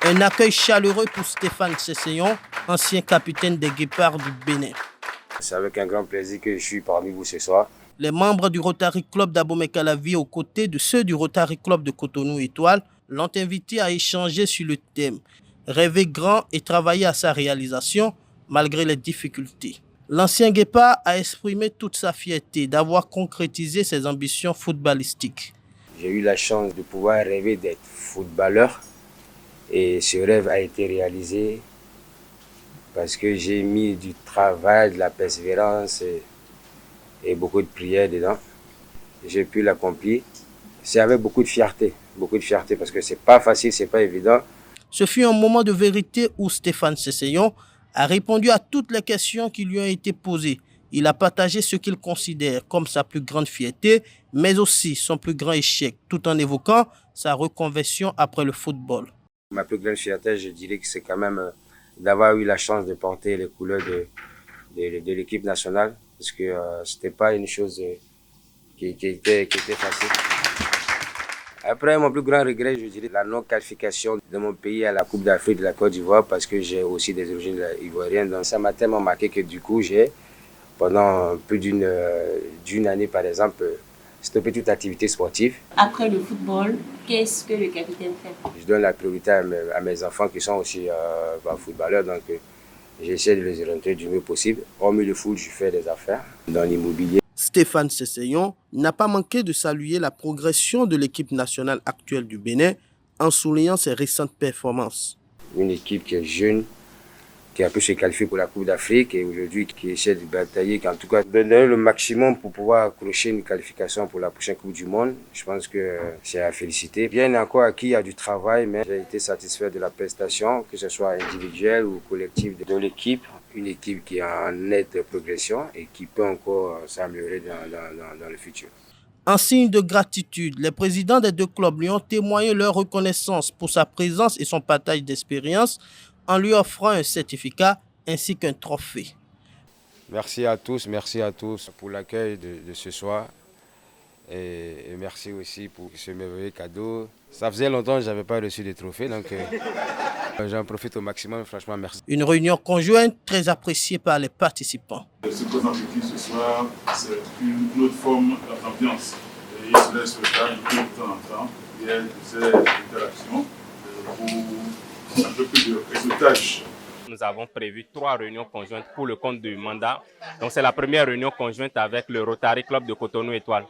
Un accueil chaleureux pour Stéphane Sesseyon, ancien capitaine des Guépards du Bénin. C'est avec un grand plaisir que je suis parmi vous ce soir. Les membres du Rotary Club d'Abomey-Calavi, aux côtés de ceux du Rotary Club de Cotonou Étoile, l'ont invité à échanger sur le thème « Rêver grand et travailler à sa réalisation malgré les difficultés ». L'ancien Guépard a exprimé toute sa fierté d'avoir concrétisé ses ambitions footballistiques. J'ai eu la chance de pouvoir rêver d'être footballeur et ce rêve a été réalisé parce que j'ai mis du travail, de la persévérance et beaucoup de prières dedans. J'ai pu l'accomplir. C'est avec beaucoup de fierté parce que c'est pas facile, c'est pas évident. Ce fut un moment de vérité où Stéphane Sesseyon a répondu à toutes les questions qui lui ont été posées. Il a partagé ce qu'il considère comme sa plus grande fierté, mais aussi son plus grand échec, tout en évoquant sa reconversion après le football. Ma plus grande fierté, je dirais que c'est quand même d'avoir eu la chance de porter les couleurs de l'équipe nationale, parce que c'était pas une chose qui était facile. Après, mon plus grand regret, je dirais la non-qualification de mon pays à la Coupe d'Afrique de la Côte d'Ivoire, parce que j'ai aussi des origines ivoiriennes. Donc ça m'a tellement marqué que du coup, j'ai, pendant plus d'une année par exemple, stoppé toute activité sportive. Après le football, qu'est-ce que le capitaine fait? Je donne la priorité à mes enfants qui sont aussi footballeurs, donc j'essaie de les orienter du mieux possible. Hormis le foot, je fais des affaires dans l'immobilier. Stéphane Sesseyon n'a pas manqué de saluer la progression de l'équipe nationale actuelle du Bénin en soulignant ses récentes performances. Une équipe qui est jeune, qui a pu se qualifier pour la Coupe d'Afrique et aujourd'hui qui essaie de batailler, qui en tout cas de donner le maximum pour pouvoir accrocher une qualification pour la prochaine Coupe du Monde. Je pense que c'est à féliciter. Bien encore acquis, il y a du travail, mais j'ai été satisfait de la prestation, que ce soit individuelle ou collective de l'équipe. Une équipe qui est en nette progression et qui peut encore s'améliorer dans le futur. En signe de gratitude, les présidents des deux clubs lui ont témoigné leur reconnaissance pour sa présence et son partage d'expérience en lui offrant un certificat ainsi qu'un trophée. Merci à tous pour l'accueil de ce soir et merci aussi pour ce merveilleux cadeau. Ça faisait longtemps que je n'avais pas reçu de trophée, donc j'en profite au maximum, franchement merci. Une réunion conjointe très appréciée par les participants. Ce présentatif ce soir, c'est une autre forme d'ambiance. Et il se laisse le cadre de temps en temps, il y a des interactions pour un peu plus de réseautage. Nous avons prévu 3 réunions conjointes pour le compte du mandat. Donc c'est la première réunion conjointe avec le Rotary Club de Cotonou Étoile.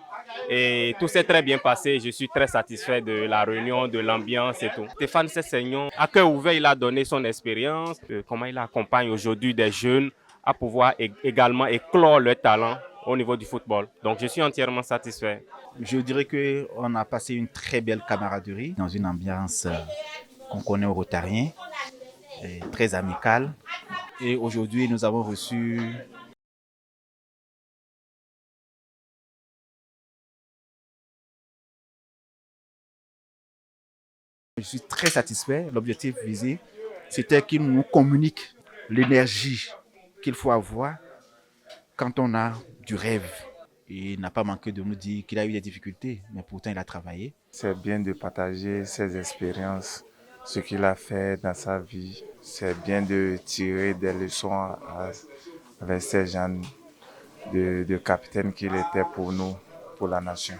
Et tout s'est très bien passé. Je suis très satisfait de la réunion, de l'ambiance et tout. Stéphane Sesseyon, à cœur ouvert, il a donné son expérience, comment il accompagne aujourd'hui des jeunes à pouvoir également éclore leur talent au niveau du football. Donc je suis entièrement satisfait. Je dirais qu'on a passé une très belle camaraderie dans une ambiance qu'on connaît aux Rotariens, très amicale. Et aujourd'hui, nous avons reçu je suis très satisfait. L'objectif visé, c'était qu'il nous communique l'énergie qu'il faut avoir quand on a du rêve. Il n'a pas manqué de nous dire qu'il a eu des difficultés, mais pourtant il a travaillé. C'est bien de partager ses expériences, ce qu'il a fait dans sa vie. C'est bien de tirer des leçons avec ces gens de capitaine qu'il était pour nous, pour la nation.